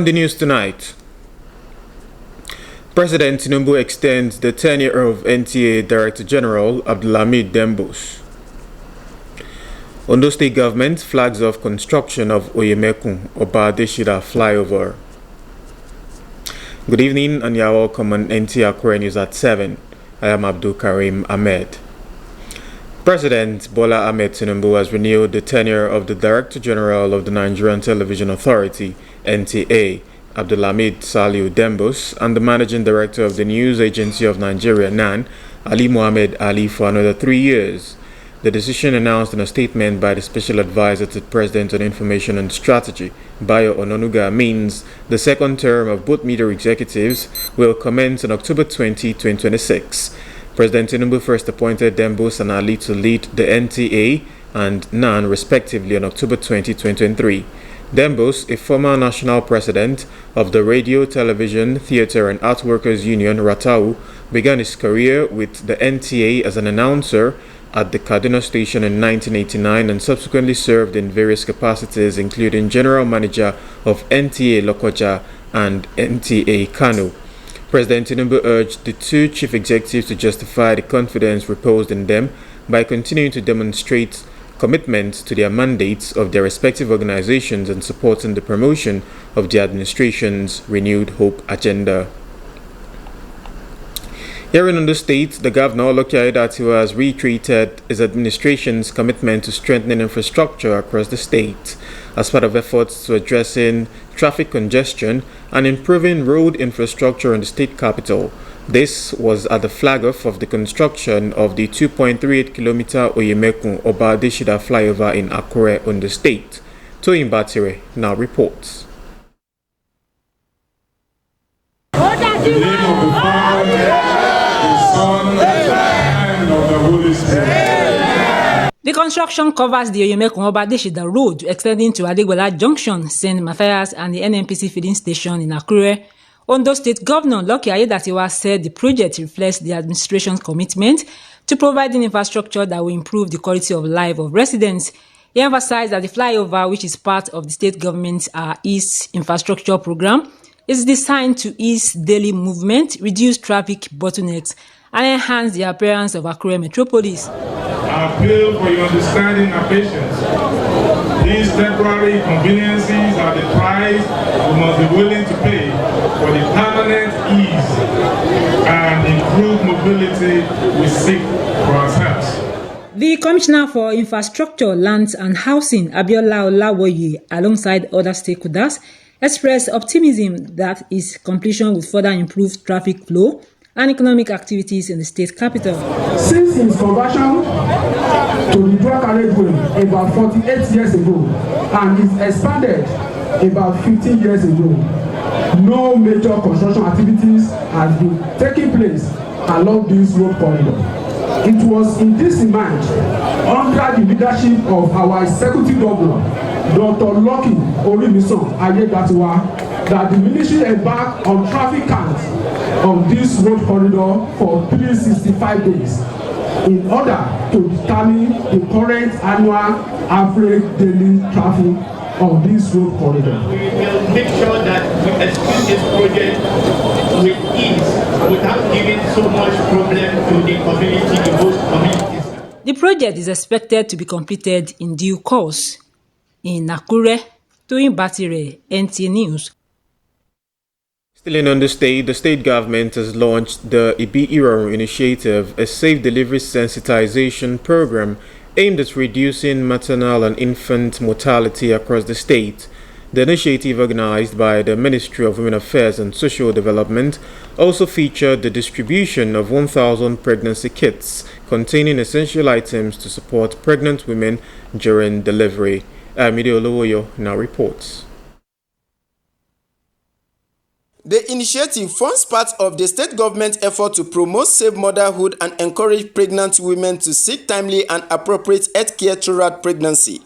On the news tonight, President Tinubu extends the tenure of NTA Director General Abdulhamid Dembos. Ondo State Government flags off construction of Oyemekun Obadeshida flyover. Good evening and you are welcome on Nta Akure News at 7. I am Abdul Karim Ahmed. President Bola Ahmed Tinubu has renewed the tenure of the Director General of the Nigerian Television Authority, NTA, Abdulhamid Saliu Dembos, and the Managing Director of the News Agency of Nigeria, NAN, Ali Mohammed Ali, for another 3 years. The decision, announced in a statement by the Special Advisor to the President on Information and Strategy, Bayo Ononuga, means the second term of both media executives will commence on October 20, 2026. President Tinubu first appointed Dembos and Ali to lead the NTA and NAN respectively on October 20, 2023. Dembos, a former national president of the Radio, Television, Theatre and Art Workers Union, RATAU, began his career with the NTA as an announcer at the Kaduna station in 1989 and subsequently served in various capacities, including General Manager of NTA Lokoja and NTA Kano. President Tinubu urged the two chief executives to justify the confidence reposed in them by continuing to demonstrate commitment to their mandates of their respective organizations and supporting the promotion of the administration's renewed hope agenda. Here in Ondo State, the Governor, Loki Aiyedatiwa, has reiterated his administration's commitment to strengthening infrastructure across the state as part of efforts to addressing traffic congestion and improving road infrastructure in the state capital. This was at the flag-off of the construction of the 2.38-kilometer Oyemekun Obadeshida flyover in Akure, Ondo State. Toyin Batire now reports. The construction covers the Oyemekun Obadeshida road extending to Adegbola Junction, St. Matthias and the NNPC filling station in Akure. Ondo State Governor Loki Aiyedatiwa said the project reflects the administration's commitment to providing infrastructure that will improve the quality of life of residents. He emphasized that the flyover, which is part of the state government's East Infrastructure Program, is designed to ease daily movement, reduce traffic bottlenecks, and enhance the appearance of Akure metropolis. I appeal for your understanding and patience. These temporary inconveniences are the price we must be willing to pay for the permanent ease and improved mobility we seek for ourselves. The Commissioner for Infrastructure, Lands and Housing, Abiola Olawoye, alongside other stakeholders, expressed optimism that its completion will further improve traffic flow and economic activities in the state capital. Since its conversion to the dual carriageway about 48 years ago and is expanded about 15 years ago, no major construction activities has been taking place along this road corridor. It was in this mind, under the leadership of our executive governor, Dr. Lucky Orimisan Aiyedatiwa, that the ministry embarked on traffic counts on this road corridor for 365 days in order to determine the current annual average daily traffic on this road corridor. We will make sure that we execute this project with ease without giving so much problem to the community, the host communities. The project is expected to be completed in due course. In Akure, Toyin Batire, NT News. Still in Ondo State, the state government has launched the Ibi Iraru Initiative, a safe delivery sensitization program aimed at reducing maternal and infant mortality across the state. The initiative, organized by the Ministry of Women Affairs and Social Development, also featured the distribution of 1,000 pregnancy kits containing essential items to support pregnant women during delivery. Amide Olowoyo now reports. The initiative forms part of the state government effort to promote safe motherhood and encourage pregnant women to seek timely and appropriate health care throughout pregnancy.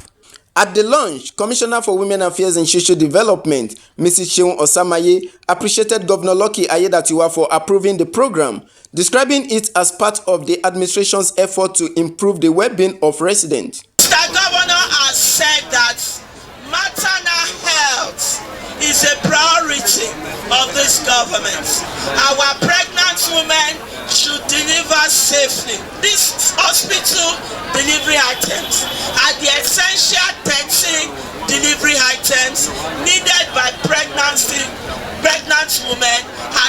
At the launch, Commissioner for Women Affairs and Social Development, Mrs. Seun Osamaye, appreciated Governor Lucky Aiyedatiwa for approving the program, describing it as part of the administration's effort to improve the well-being of residents. The governor has said that maternal health is a priority of this government. Our pregnant women should deliver safely. These hospital delivery items are the essential 13 delivery items needed by pregnant women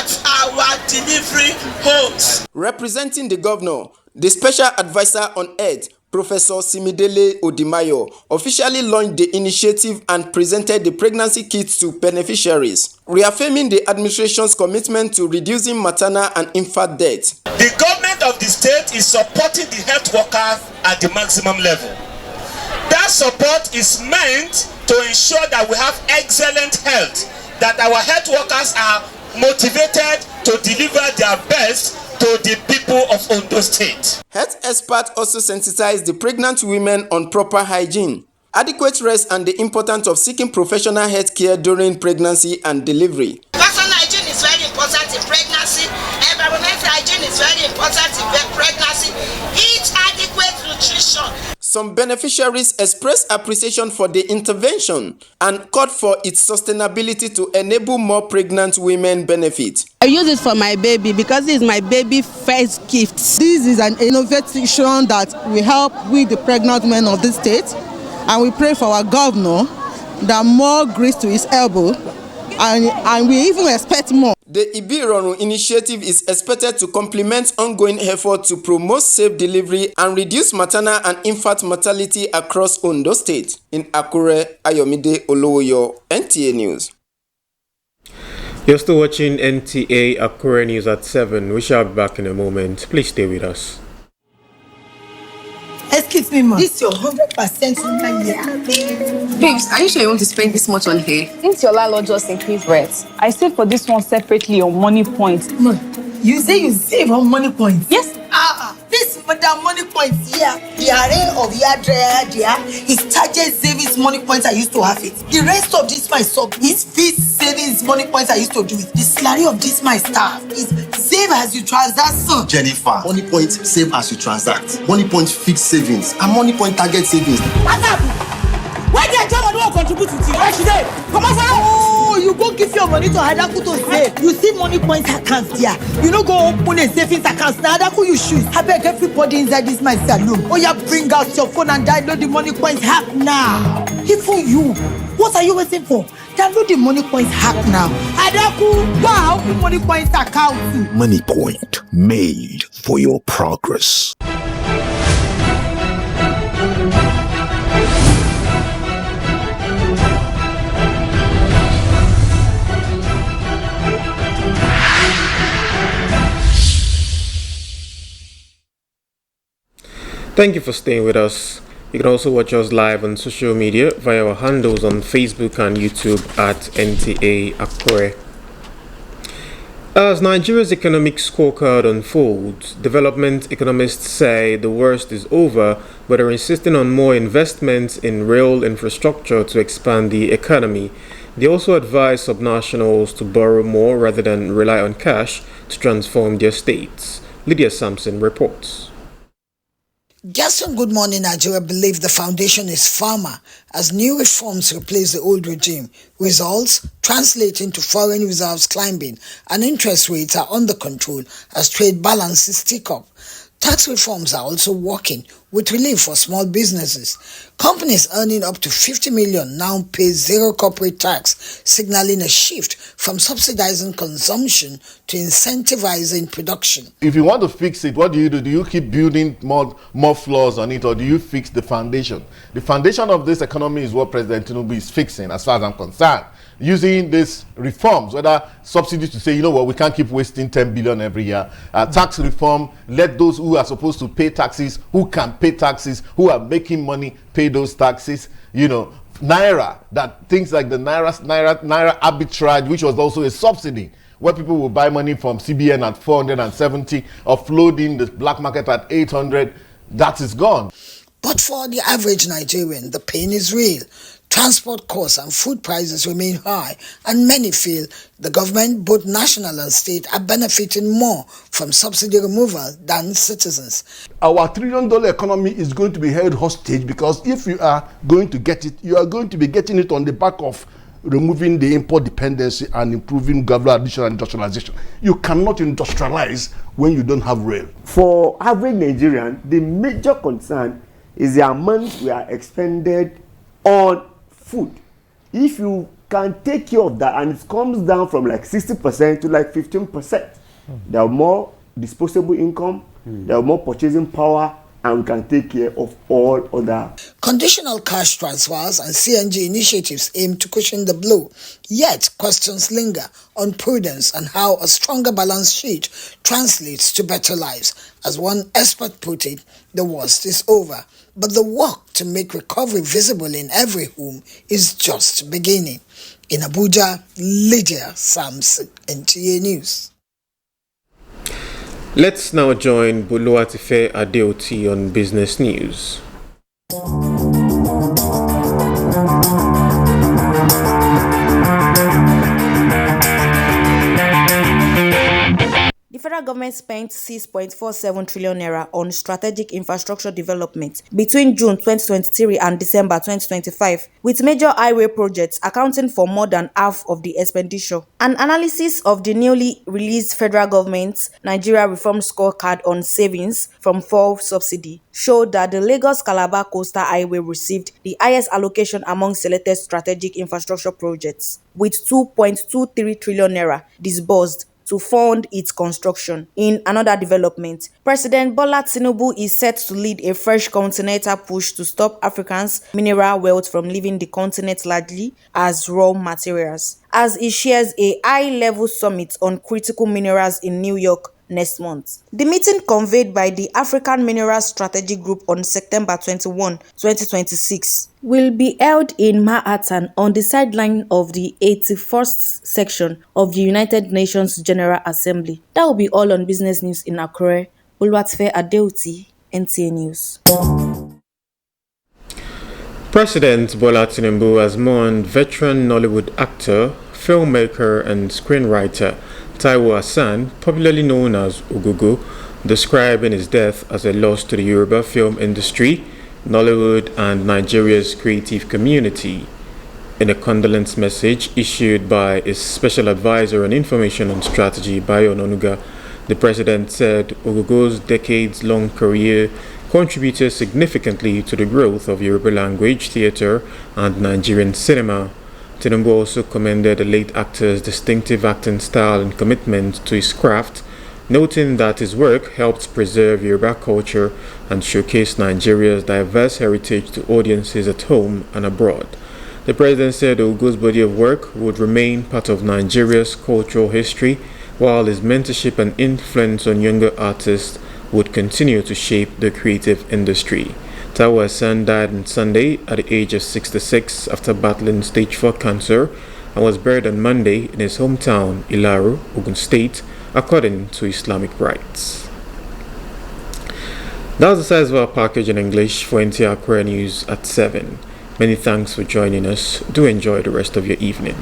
at our delivery homes. Representing the governor, the special advisor on health, Professor Simidele Odimayo, officially launched the initiative and presented the pregnancy kits to beneficiaries, reaffirming the administration's commitment to reducing maternal and infant death. The government of the state is supporting the health workers at the maximum level. That support is meant to ensure that we have excellent health, that our health workers are motivated to deliver their best to the people of Ondo State. Health experts also sensitized the pregnant women on proper hygiene, adequate rest, and the importance of seeking professional health care during pregnancy and delivery. Personal hygiene is very important in pregnancy. Environmental hygiene is very important in pregnancy. Eat adequate nutrition. Some beneficiaries expressed appreciation for the intervention and called for its sustainability to enable more pregnant women benefit. I use it for my baby because this is my baby first gift. This is an innovation that will help with the pregnant women of the state, and we pray for our governor that more grease to his elbow, and we even expect more. The Ibironu initiative is expected to complement ongoing efforts to promote safe delivery and reduce maternal and infant mortality across Ondo State. In Akure, Ayomide Olowoyo, NTA News. You're still watching NTA Akure News at 7. We shall be back in a moment. Please stay with us. Excuse me, ma. This is your 100% in year. Babes, are you sure you want to spend this much on hair? Since your landlord just increased rent, I saved for this one separately on money points. Ma, you say you save on money points? Yes. This madam money points here, the array of your dryer there is target savings money points I used to have it. The rest of this my sub is fees savings money points I used to do it. The salary of this my staff is save as you transact, son. Jennifer, money point save as you transact. Money point fixed savings and money point target savings. What's up? Why did John don't contribute to you? Why should they? Come on, oh, you go give your money to Hadaku to save. You see money points accounts there. You know go open a savings account. Now Hadaku you shoes. I beg everybody inside this my salon. Oh yeah, bring out your phone and download the money points hack now. Even you, what are you waiting for? Download the money points hack now. Hadaku, wow, the money points account. Money point made for your progress. Thank you for staying with us. You can also watch us live on social media via our handles on Facebook and YouTube at NTA Akure. As Nigeria's economic scorecard unfolds, development economists say the worst is over, but are insisting on more investments in rail infrastructure to expand the economy. They also advise subnationals to borrow more rather than rely on cash to transform their states. Lydia Sampson reports. Guests on Good Morning Nigeria believe the foundation is firmer as new reforms replace the old regime. Results translate into foreign reserves climbing and interest rates are under control as trade balances tick up. Tax reforms are also working with relief for small businesses. Companies earning up to 50 million now pay zero corporate tax, signaling a shift from subsidizing consumption to incentivizing production. If you want to fix it, what do? Do you keep building more floors on it, or do you fix the foundation? The foundation of this economy is what President Tinubu is fixing, as far as I'm concerned. Using these reforms, whether subsidies to say, you know what, we can't keep wasting 10 billion every year. Tax reform, let those who are supposed to pay taxes, who can pay taxes, who are making money, pay those taxes. You know, Naira, that things like the Naira arbitrage, which was also a subsidy, where people will buy money from CBN at 470, offloading the black market at 800, that is gone. But for the average Nigerian, the pain is real. Transport costs and food prices remain high, and many feel the government, both national and state, are benefiting more from subsidy removal than citizens. Our $1 trillion economy is going to be held hostage because if you are going to get it, you are going to be getting it on the back of removing the import dependency and improving government addition and industrialization. You cannot industrialize when you don't have rail. For average Nigerian, the major concern is the amount we are expended on food. If you can take care of that and it comes down from like 60% to like 15%, there are more disposable income, there are more purchasing power, and we can take care of all other. Conditional cash transfers and CNG initiatives aim to cushion the blow, yet questions linger on prudence and how a stronger balance sheet translates to better lives. As one expert put it, the worst is over, but the work to make recovery visible in every home is just beginning. In Abuja, Lydia Samson, NTA News. Let's now join Boluwatife Adeoti on business news. The federal government spent 6.47 trillion naira on strategic infrastructure development between June 2023 and December 2025, with major highway projects accounting for more than half of the expenditure. An analysis of the newly released federal government's Nigeria Reform Scorecard on savings from fuel subsidy showed that the Lagos-Calabar Coastal Highway received the highest allocation among selected strategic infrastructure projects, with 2.23 trillion naira disbursed to fund its construction. In another development, President Bola Tinubu is set to lead a fresh continental push to stop Africans' mineral wealth from leaving the continent largely as raw materials, as he shares a high-level summit on critical minerals in New York next month. The meeting, convened by the African Minerals Strategy Group on September 21, 2026, will be held in Manhattan on the sideline of the 81st section of the United Nations General Assembly. That will be all on business news in Akure. Boluwatife Adeoti, NTA News. President Bola Tinubu has mourned veteran Nollywood actor, filmmaker and screenwriter Taiwo Hassan, popularly known as Ogogo, describing his death as a loss to the Yoruba film industry, Nollywood and Nigeria's creative community. In a condolence message issued by his special advisor on information and strategy, Bayo Ononuga, the president said Ogogo's decades-long career contributed significantly to the growth of Yoruba language, theatre and Nigerian cinema. Tinubu also commended the late actor's distinctive acting style and commitment to his craft, noting that his work helped preserve Yoruba culture and showcase Nigeria's diverse heritage to audiences at home and abroad. The president said Ogogo's body of work would remain part of Nigeria's cultural history, while his mentorship and influence on younger artists would continue to shape the creative industry. Taiwo Hassan died on Sunday at the age of 66 after battling stage 4 cancer and was buried on Monday in his hometown, Ilaru, Ogun State, according to Islamic rites. That was the size of our package in English for Nta Akure News at 7. Many thanks for joining us. Do enjoy the rest of your evening.